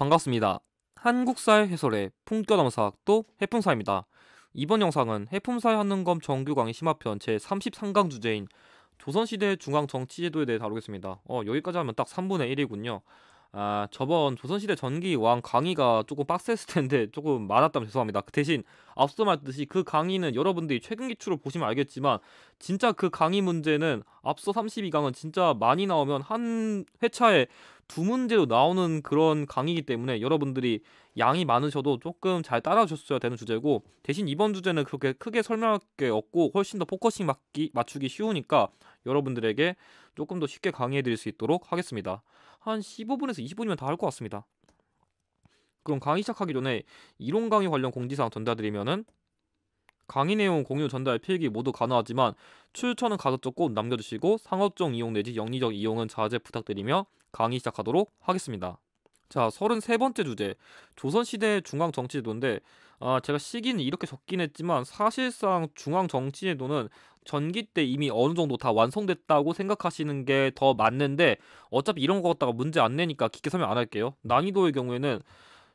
반갑습니다. 한국사의 해설의 품격넘사학도 해품사입니다. 이번 영상은 해품사의 한능검 정규 강의 심화편 제33강 주제인 조선시대 중앙 정치제도에 대해 다루겠습니다. 여기까지 하면 딱 3분의 1이군요. 저번 조선시대 전기왕 강의가 조금 빡셌을 텐데 조금 많았다면 죄송합니다. 그 대신 앞서 말했듯이 그 강의는 여러분들이 최근 기출을 보시면 알겠지만 진짜 그 강의 문제는 앞서 32강은 진짜 많이 나오면 한 회차에 두 문제로 나오는 그런 강의이기 때문에 여러분들이 양이 많으셔도 조금 잘 따라주셨어야 되는 주제고, 대신 이번 주제는 그렇게 크게 설명할 게 없고 훨씬 더 포커싱 맞추기 쉬우니까 여러분들에게 조금 더 쉽게 강의해 드릴 수 있도록 하겠습니다. 한 15분에서 20분이면 다 할 것 같습니다. 그럼 강의 시작하기 전에 이론 강의 관련 공지사항 전달드리면은, 강의 내용 공유 전달 필기 모두 가능하지만 출처는 가급적 꼭 남겨주시고 상업적 이용 내지 영리적 이용은 자제 부탁드리며 강의 시작하도록 하겠습니다. 자, 33번째 주제, 조선시대 중앙정치제도인데, 제가 시기는 이렇게 적긴 했지만 사실상 중앙정치제도는 전기 때 이미 어느 정도 다 완성됐다고 생각하시는 게 더 맞는데, 어차피 이런 거 갖다가 문제 안 내니까 깊게 설명 안 할게요. 난이도의 경우에는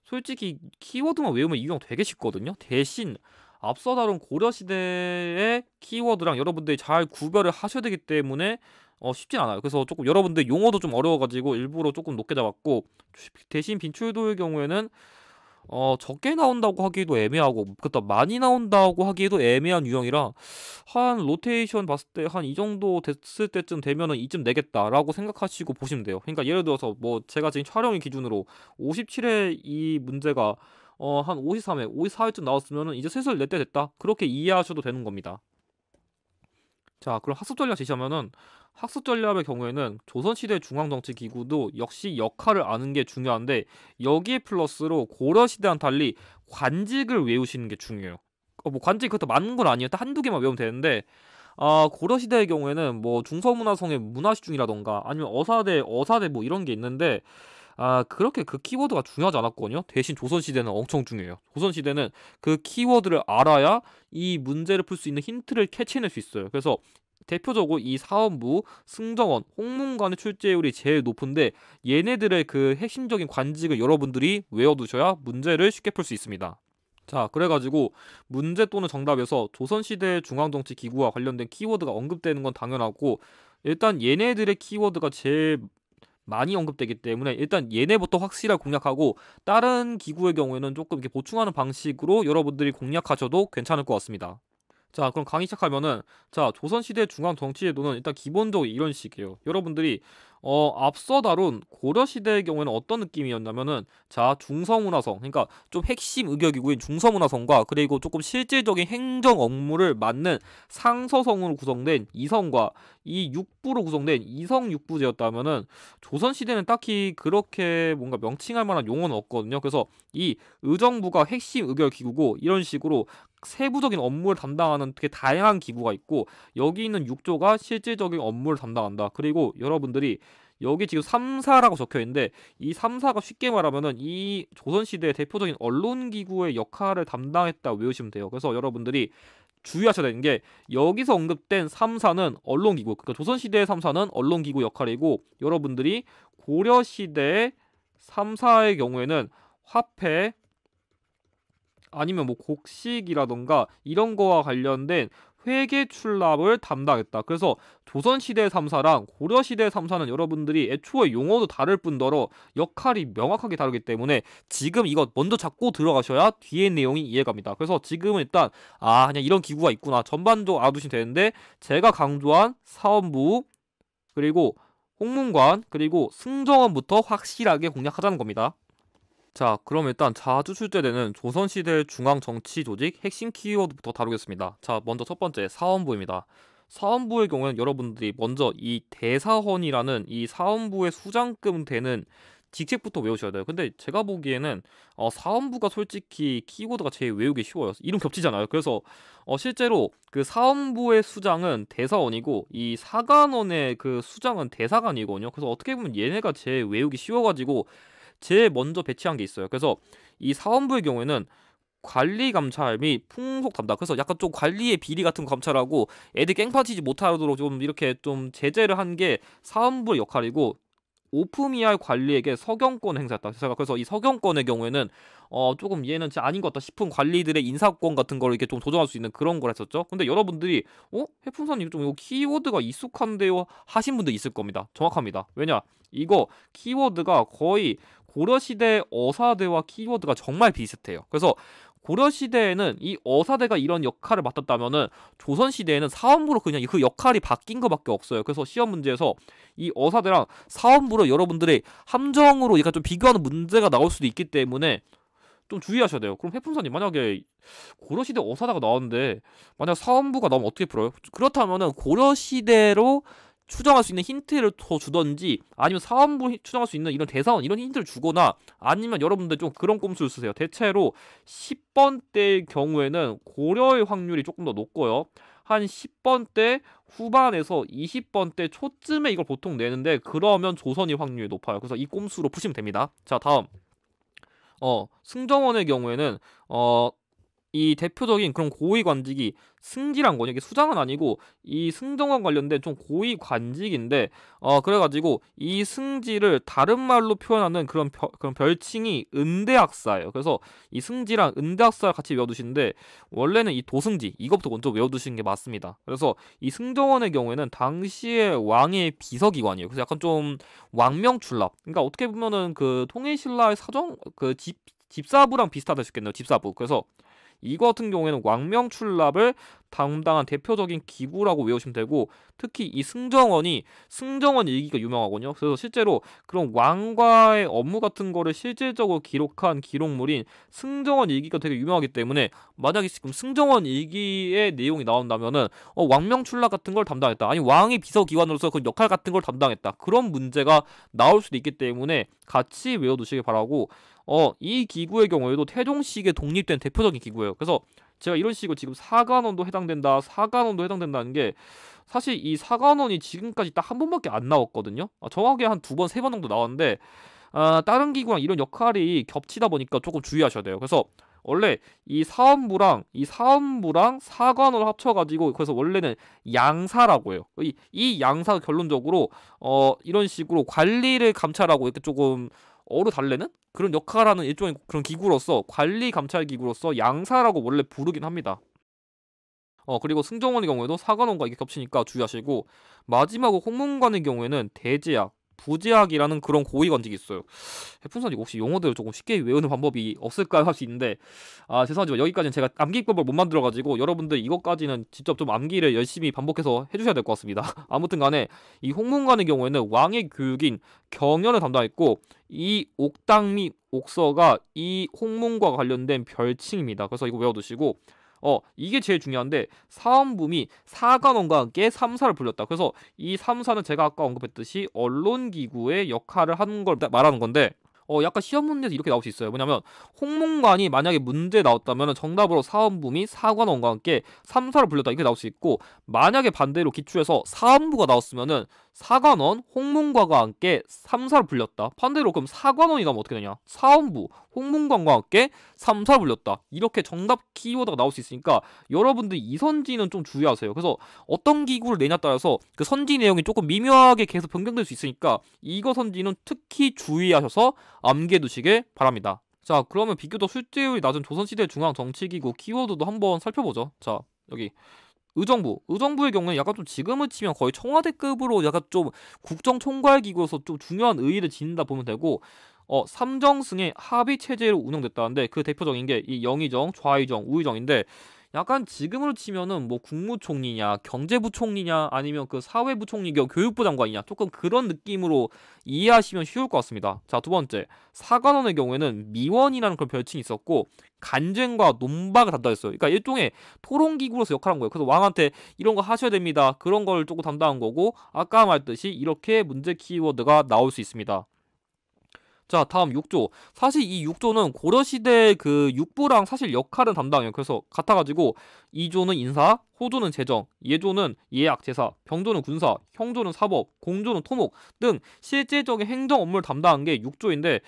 솔직히 키워드만 외우면 이 유형 되게 쉽거든요. 대신 앞서 다룬 고려시대의 키워드랑 여러분들이 잘 구별을 하셔야 되기 때문에 쉽진 않아요. 그래서 조금 여러분들 용어도 좀 어려워가지고 일부러 조금 높게 잡았고, 대신 빈출도의 경우에는 적게 나온다고 하기도 애매하고 그렇다 많이 나온다고 하기에도 애매한 유형이라, 한 로테이션 봤을 때 한 이 정도 됐을 때쯤 되면은 이쯤 내겠다라고 생각하시고 보시면 돼요. 그러니까 예를 들어서 뭐 제가 지금 촬영일 기준으로 57회 이 문제가 한 53회, 54회쯤 나왔으면은 이제 슬슬 낼 때 됐다, 그렇게 이해하셔도 되는 겁니다. 자, 그럼 학습 전략 제시하면은, 학습 전략의 경우에는 조선시대 중앙정치기구도 역시 역할을 아는 게 중요한데, 여기에 플러스로 고려시대와는 달리 관직을 외우시는 게 중요해요. 뭐 관직이 그렇다 많은 건 아니에요. 딱 한두 개만 외우면 되는데, 고려시대의 경우에는 뭐 중서문화성의 문화시중이라던가 아니면 어사대 뭐 이런 게 있는데, 그렇게 그 키워드가 중요하지 않았거든요. 대신 조선시대는 엄청 중요해요. 조선시대는 그 키워드를 알아야 이 문제를 풀 수 있는 힌트를 캐치해낼 수 있어요. 그래서 대표적으로 이 사원부, 승정원, 홍문관의 출제율이 제일 높은데, 얘네들의 그 핵심적인 관직을 여러분들이 외워두셔야 문제를 쉽게 풀 수 있습니다. 자, 그래가지고 문제 또는 정답에서 조선시대 중앙정치기구와 관련된 키워드가 언급되는 건 당연하고, 일단 얘네들의 키워드가 제일 많이 언급되기 때문에 일단 얘네부터 확실하게 공략하고, 다른 기구의 경우에는 조금 이렇게 보충하는 방식으로 여러분들이 공략하셔도 괜찮을 것 같습니다. 자, 그럼 강의 시작하면은, 자, 조선시대 중앙정치제도는 일단 기본적으로 이런 식이에요. 여러분들이 앞서 다룬 고려시대의 경우에는 어떤 느낌이었냐면은, 자, 중서문화성, 그러니까 좀 핵심 의결기구인 중서문화성과 그리고 조금 실질적인 행정 업무를 맡는 상서성으로 구성된 이성과 이 육부로 구성된 이성육부제였다면은, 조선시대는 딱히 그렇게 뭔가 명칭할 만한 용어는 없거든요. 그래서 이 의정부가 핵심 의결기구고, 이런 식으로 세부적인 업무를 담당하는 되게 다양한 기구가 있고, 여기 있는 6조가 실질적인 업무를 담당한다. 그리고 여러분들이 여기 지금 3사라고 적혀있는데, 이 3사가 쉽게 말하면은 이 조선시대의 대표적인 언론기구의 역할을 담당했다 외우시면 돼요. 그래서 여러분들이 주의하셔야 되는 게, 여기서 언급된 3사는 언론기구, 그러니까 조선시대의 3사는 언론기구 역할이고, 여러분들이 고려시대의 3사의 경우에는 화폐 아니면 뭐 곡식이라던가 이런 거와 관련된 회계 출납을 담당했다. 그래서 조선시대 3사랑 고려시대 3사는 여러분들이 애초에 용어도 다를 뿐더러 역할이 명확하게 다르기 때문에 지금 이거 먼저 잡고 들어가셔야 뒤에 내용이 이해갑니다. 그래서 지금은 일단 그냥 이런 기구가 있구나 전반적으로 알아두시면 되는데, 제가 강조한 사원부, 그리고 홍문관, 그리고 승정원부터 확실하게 공략하자는 겁니다. 자, 그럼 일단 자주 출제되는 조선시대 중앙정치조직 핵심 키워드부터 다루겠습니다. 자, 먼저 첫 번째 사원부입니다. 사원부의 경우에는 여러분들이 먼저 이 대사헌이라는 이 사원부의 수장급 되는 직책부터 외우셔야 돼요. 근데 제가 보기에는 사원부가 솔직히 키워드가 제일 외우기 쉬워요. 이름 겹치잖아요. 그래서 실제로 그 사원부의 수장은 대사원이고, 이 사관원의 그 수장은 대사관이거든요. 그래서 어떻게 보면 얘네가 제일 외우기 쉬워가지고 제일 먼저 배치한 게 있어요. 그래서 이 사원부의 경우에는 관리 감찰 및 풍속 담당, 그래서 약간 좀 관리의 비리 같은 거 감찰하고 애들 깽판치지 못하도록 좀 이렇게 좀 제재를 한 게 사원부의 역할이고, 오프미알 관리에게 서경권을 행사했다. 제가 그래서 이 서경권의 경우에는 조금 얘는 진짜 아닌 것 같다 싶은 관리들의 인사권 같은 거를 이렇게 좀 조정할 수 있는 그런 걸 했었죠. 근데 여러분들이 해풍사님 좀 이거 키워드가 익숙한데요 하신 분들 있을 겁니다. 정확합니다. 왜냐? 이거 키워드가 거의 고려시대 어사대와 키워드가 정말 비슷해요. 그래서 고려시대에는 이 어사대가 이런 역할을 맡았다면은 조선시대에는 사원부로 그냥 그 역할이 바뀐 것밖에 없어요. 그래서 시험 문제에서 이 어사대랑 사원부로 여러분들의 함정으로 약간 좀 비교하는 문제가 나올 수도 있기 때문에 좀 주의하셔야 돼요. 그럼 해풍사님 만약에 고려시대 어사다가 나왔는데 만약 사원부가 나오면 어떻게 풀어요? 그렇다면은 고려시대로 추정할 수 있는 힌트를 더 주던지 아니면 사원부 추정할 수 있는 이런 대사원 이런 힌트를 주거나 아니면 여러분들 좀 그런 꼼수를 쓰세요. 대체로 10번대의 경우에는 고려의 확률이 조금 더 높고요. 한 10번대 후반에서 20번대 초쯤에 이걸 보통 내는데 그러면 조선이 확률이 높아요. 그래서 이 꼼수로 푸시면 됩니다. 자, 다음 승정원의 경우에는 이 대표적인 그런 고위 관직이 승지란 거냐. 이게 수장은 아니고 이 승정원 관련된 좀 고위 관직인데 그래가지고 이 승지를 다른 말로 표현하는 그런 별칭이 은대학사예요. 그래서 이 승지랑 은대학사를 같이 외워두시는데 원래는 이 도승지 이것부터 먼저 외워두시는 게 맞습니다. 그래서 이 승정원의 경우에는 당시의 왕의 비서기관이에요. 그래서 약간 좀 왕명출납. 그러니까 어떻게 보면은 그 통일신라의 사정 그 집사부랑 비슷하다 싶겠네요. 집사부. 그래서 이거 같은 경우에는 왕명출납을 담당한 대표적인 기구라고 외우시면 되고 특히 이 승정원 일기가 유명하거든요. 그래서 실제로 그런 왕과의 업무 같은 거를 실질적으로 기록한 기록물인 승정원 일기가 되게 유명하기 때문에 만약에 지금 승정원 일기의 내용이 나온다면은 왕명출납 같은 걸 담당했다. 아니 왕의 비서기관으로서 그 역할 같은 걸 담당했다. 그런 문제가 나올 수도 있기 때문에 같이 외워두시길 바라고 이 기구의 경우에도 태종식에 독립된 대표적인 기구예요. 그래서 제가 이런 식으로 지금 사관원도 해당된다는 게 사실 이 사관원이 지금까지 딱 한 번밖에 안 나왔거든요. 정확하게 한 2번, 3번 정도 나왔는데 다른 기구랑 이런 역할이 겹치다 보니까 조금 주의하셔야 돼요. 그래서 원래 이 사원부랑 사관원을 합쳐가지고 그래서 원래는 양사라고 해요. 이 양사가 결론적으로 이런 식으로 관리를 감찰하고 이렇게 조금 달래는 그런 역할하는 일종의 그런 기구로서 관리 감찰 기구로서 양사라고 원래 부르긴 합니다. 그리고 승정원의 경우에도 사관원과 이게 겹치니까 주의하시고 마지막으로 홍문관의 경우에는 대제학, 부제학이라는 그런 고위 관직이 있어요. 해풍선이 혹시 용어들을 조금 쉽게 외우는 방법이 없을까요? 할 수 있는데 죄송하지만 여기까지는 제가 암기법을 못 만들어가지고 여러분들 이것까지는 직접 좀 암기를 열심히 반복해서 해주셔야 될 것 같습니다. 아무튼 간에 이 홍문관의 경우에는 왕의 교육인 경연을 담당했고 이 옥당 및 옥서가 이 홍문과 관련된 별칭입니다. 그래서 이거 외워두시고 이게 제일 중요한데 사원부 및 사관원과 함께 3사를 불렸다. 그래서 이 3사는 제가 아까 언급했듯이 언론기구의 역할을 하는 걸 말하는 건데 약간 시험 문제에서 이렇게 나올 수 있어요. 뭐냐면 홍문관이 만약에 문제 나왔다면 정답으로 사원부 및 사관원과 함께 3사를 불렸다 이렇게 나올 수 있고 만약에 반대로 기출해서 사원부가 나왔으면은 사관원, 홍문관과 함께 3사를 불렸다. 반대로 그럼 사관원이 나오면 어떻게 되냐? 사원부, 홍문관과 함께 3사를 불렸다. 이렇게 정답 키워드가 나올 수 있으니까 여러분들 이 선지는 좀 주의하세요. 그래서 어떤 기구를 내냐에 따라서 그 선지 내용이 조금 미묘하게 계속 변경될 수 있으니까 이거 선지는 특히 주의하셔서 암기해 두시길 바랍니다. 자, 그러면 비교적 출제율이 낮은 조선시대 중앙정치기구 키워드도 한번 살펴보죠. 자, 여기 의정부의 경우는 약간 좀 지금을 치면 거의 청와대급으로 약간 좀 국정총괄기구로서 좀 중요한 의의를 지닌다 보면 되고 삼정승의 합의체제로 운영됐다는데 그 대표적인 게 이 영의정, 좌의정, 우의정인데 약간 지금으로 치면은 뭐 국무총리냐 경제부총리냐 아니면 그 사회부총리 겸 교육부 장관이냐 조금 그런 느낌으로 이해하시면 쉬울 것 같습니다. 자, 두 번째 사관원의 경우에는 미원이라는 그런 별칭이 있었고 간쟁과 논박을 담당했어요. 그러니까 일종의 토론기구로서 역할한 거예요. 그래서 왕한테 이런 거 하셔야 됩니다. 그런 걸 조금 담당한 거고 아까 말했듯이 이렇게 문제 키워드가 나올 수 있습니다. 자, 다음 육조. 사실 이 육조는 고려시대 그 육부랑 사실 역할은 담당해요. 그래서 같아가지고 이조는 인사, 호조는 재정, 예조는 예약 제사, 병조는 군사, 형조는 사법, 공조는 토목 등 실제적인 행정 업무를 담당한 게 6조인데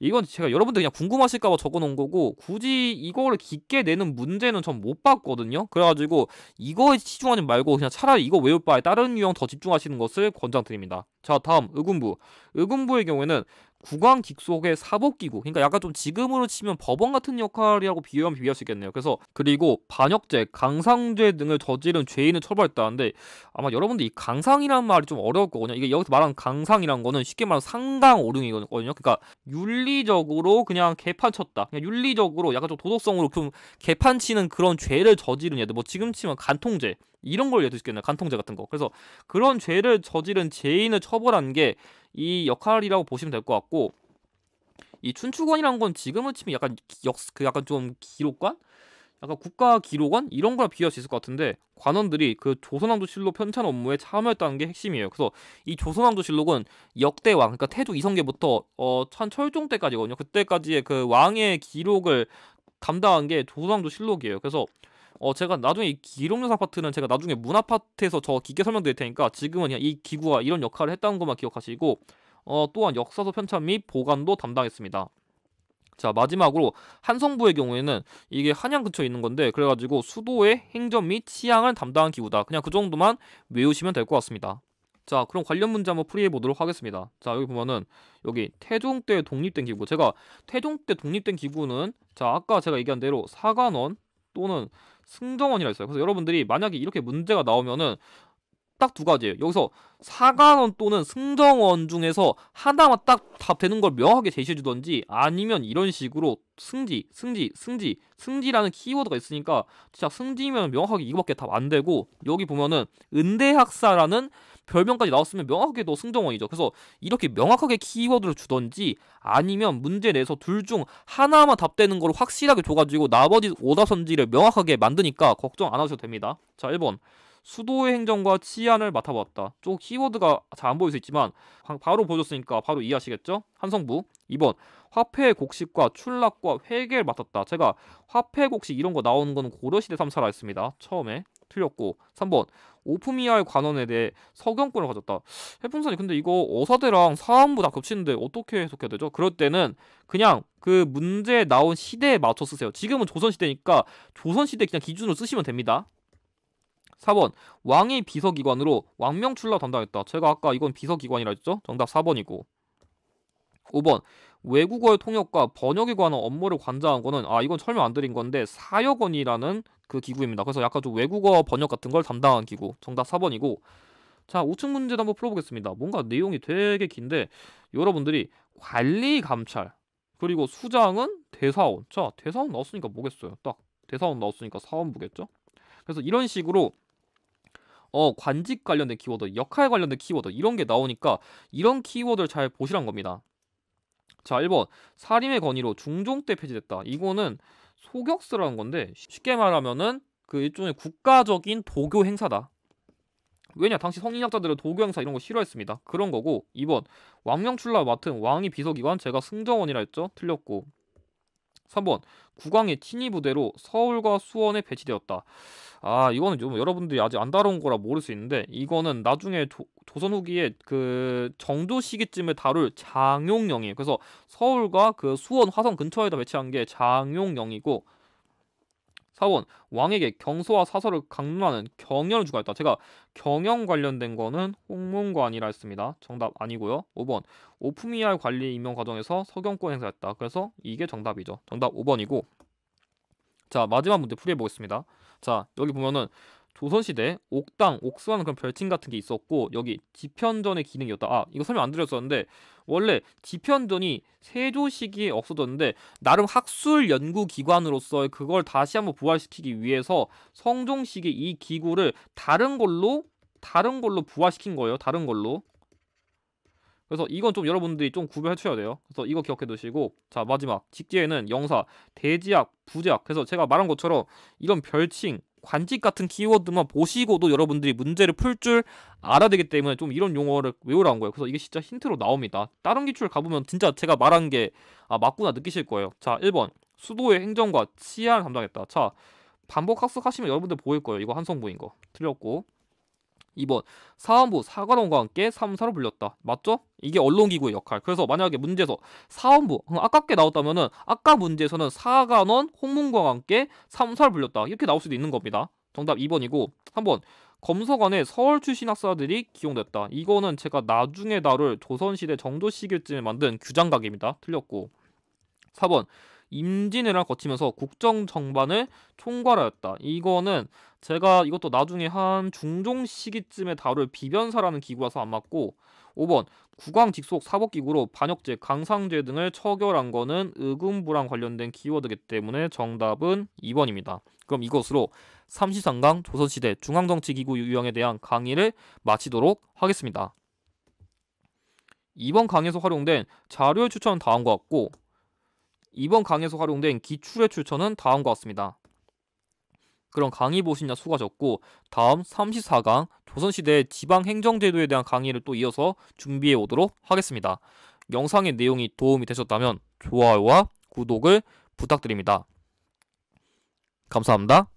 이건 제가 여러분들 그냥 궁금하실까봐 적어놓은 거고 굳이 이거를 깊게 내는 문제는 전 못 봤거든요. 그래가지고 이거에 치중하지 말고 그냥 차라리 이거 외울 바에 다른 유형 더 집중하시는 것을 권장드립니다. 자, 다음 의군부. 의군부의 경우에는 국왕직속의 사법기구, 그러니까 약간 좀 지금으로 치면 법원 같은 역할이라고 비유하면 비유할 수 있겠네요. 그래서 그리고 반역죄, 강상죄 등을 저지른 죄인을 처벌했다는데 아마 여러분들 이 강상이라는 말이 좀 어려울 거거든요. 이게 여기서 말하는 강상이라는 거는 쉽게 말하면 상당 오륜이거든요. 그러니까 윤리적으로 그냥 개판 쳤다. 그냥 윤리적으로 약간 좀 도덕성으로 좀 개판 치는 그런 죄를 저지른 애들. 뭐 지금 치면 간통죄 이런 걸 예를 들겠네요. 간통죄 같은 거. 그래서 그런 죄를 저지른 죄인을 처벌한 게 이 역할이라고 보시면 될 것 같고 이 춘추관이란 건 지금은 치면 약간 약간 좀 기록관? 약간 국가 기록원 이런 거랑 비교할 수 있을 것 같은데 관원들이 그 조선왕조실록 편찬 업무에 참여했다는 게 핵심이에요. 그래서 이 조선왕조실록은 역대왕 그러니까 태조 이성계부터 찬철종 때까지거든요. 그때까지의 그 왕의 기록을 담당한 게 조선왕조실록이에요. 그래서 제가 나중에 이 기록영상 파트는 제가 나중에 문화 파트에서 저 깊게 설명드릴 테니까 지금은 그냥 이 기구가 이런 역할을 했다는 것만 기억하시고 또한 역사서 편찬 및 보관도 담당했습니다. 자, 마지막으로 한성부의 경우에는 이게 한양 근처에 있는 건데 그래가지고 수도의 행정 및 치안을 담당한 기구다. 그냥 그 정도만 외우시면 될 것 같습니다. 자, 그럼 관련 문제 한번 풀이해 보도록 하겠습니다. 자, 여기 보면은 여기 태종 때 독립된 기구. 제가 태종 때 독립된 기구는 자, 아까 제가 얘기한 대로 사관원 또는 승정원이라 했어요. 그래서 여러분들이 만약에 이렇게 문제가 나오면은 딱 두 가지예요. 여기서 사관원 또는 승정원 중에서 하나만 딱 답 되는 걸 명확하게 제시해 주던지 아니면 이런 식으로 승지라는 키워드가 있으니까 진짜 승지면 명확하게 이거밖에 답 안 되고 여기 보면은 은대학사라는 별명까지 나왔으면 명확하게 너 승정원이죠. 그래서 이렇게 명확하게 키워드를 주던지 아니면 문제 내서 둘 중 하나만 답되는 걸 확실하게 줘가지고 나머지 오답선지를 명확하게 만드니까 걱정 안 하셔도 됩니다. 자, 1번 수도의 행정과 치안을 맡아보았다. 좀 키워드가 잘 안 보일 수 있지만 바로 보여줬으니까 바로 이해하시겠죠? 한성부. 2번 화폐 곡식과 출납과 회계를 맡았다. 제가 화폐 곡식 이런 거 나오는 거는 고려시대 3사라 했습니다. 처음에 틀렸고 3번 오프미아의 관원에 대해 서경권을 가졌다. 해풍선이 근데 이거 어사대랑 사안부 다 겹치는데 어떻게 해석해야 되죠? 그럴 때는 그냥 그 문제에 나온 시대에 맞춰 쓰세요. 지금은 조선시대니까 조선시대 그냥 기준으로 쓰시면 됩니다. 4번 왕의 비서기관으로 왕명출납 담당했다. 제가 아까 이건 비서기관이라 했죠? 정답 4번이고 5번 외국어의 통역과 번역에 관한 업무를 관장한 거는 이건 설명 안 드린 건데 사역원이라는 그 기구입니다. 그래서 약간 좀 외국어 번역 같은 걸 담당한 기구. 정답 4번이고 자, 5층 문제도 한번 풀어보겠습니다. 뭔가 내용이 되게 긴데 여러분들이 관리 감찰 그리고 수장은 대사원. 자, 대사원 나왔으니까 뭐겠어요? 딱 대사원 나왔으니까 사원부겠죠? 그래서 이런 식으로 관직 관련된 키워드, 역할 관련된 키워드 이런 게 나오니까 이런 키워드를 잘 보시란 겁니다. 자, 1번 사림의 건의로 중종 때 폐지됐다. 이거는 소격스라는 건데 쉽게 말하면은 그 일종의 국가적인 도교 행사다. 왜냐 당시 성인학자들은 도교 행사 이런 거 싫어했습니다. 그런 거고 2번 왕명출납 맡은 왕위 비서기관 제가 승정원이라 했죠. 틀렸고 3번 국왕의 친위 부대로 서울과 수원에 배치되었다. 이거는 좀 여러분들이 아직 안 다룬 거라 모를 수 있는데 이거는 나중에 조선 후기에 그 정조 시기쯤에 다룰 장용령이에요. 그래서 서울과 그 수원 화성 근처에다 배치한 게 장용령이고 4번 왕에게 경소와 사설을 강론하는 경연을 주관했다. 제가 경영 관련된 거는 홍문관이라 했습니다. 정답 아니고요. 5번 오프미알 관리 임명 과정에서 서경권 행사했다. 그래서 이게 정답이죠. 정답 5번이고 자, 마지막 문제 풀이해보겠습니다. 자, 여기 보면은 조선시대 옥당, 옥수라는 그런 별칭 같은 게 있었고 여기 지편전의 기능이었다. 이거 설명 안 드렸었는데 원래 지편전이 세조 시기에 없어졌는데 나름 학술 연구 기관으로서 그걸 다시 한번 부활시키기 위해서 성종 시기 이 기구를 다른 걸로 부활시킨 거예요. 다른 걸로. 그래서 이건 좀 여러분들이 좀 구별해 주셔야 돼요. 그래서 이거 기억해 두시고 자, 마지막 직제에는 영사, 대지학, 부제학 그래서 제가 말한 것처럼 이런 별칭, 관직 같은 키워드만 보시고도 여러분들이 문제를 풀 줄 알아야 되기 때문에 좀 이런 용어를 외우라는 거예요. 그래서 이게 진짜 힌트로 나옵니다. 다른 기출 가보면 진짜 제가 말한 게 맞구나 느끼실 거예요. 자, 1번 수도의 행정과 치안을 담당했다. 자, 반복 학습하시면 여러분들 보일 거예요. 이거 한성부인 거. 틀렸고. 2번 사원부 사관원과 함께 3사로 불렸다. 맞죠? 이게 언론기구의 역할. 그래서 만약에 문제에서 사원부 아깝게 나왔다면은 아까 문제에서는 사관원 홍문과 함께 3사를 불렸다. 이렇게 나올 수도 있는 겁니다. 정답 2번이고 3번 검서관에 서울 출신 학사들이 기용됐다. 이거는 제가 나중에 다룰 조선시대 정조 시기쯤에 만든 규장각입니다. 틀렸고 4번 임진왜란을 거치면서 국정정반을 총괄하였다. 이거는 제가 이것도 나중에 한 중종 시기쯤에 다룰 비변사라는 기구라서 안 맞고 5번 국왕 직속 사법기구로 반역죄, 강상죄 등을 처결한 거는 의금부랑 관련된 키워드이기 때문에 정답은 2번입니다. 그럼 이것으로 33강 조선시대 중앙정치기구 유형에 대한 강의를 마치도록 하겠습니다. 이번 강의에서 활용된 자료의 추천은 다음과 같고 이번 강의에서 활용된 기출의 추천은 다음과 같습니다. 그럼 강의 보시냐 수고하셨고 다음 34강 조선시대 지방행정제도에 대한 강의를 또 이어서 준비해 오도록 하겠습니다. 영상의 내용이 도움이 되셨다면 좋아요와 구독을 부탁드립니다. 감사합니다.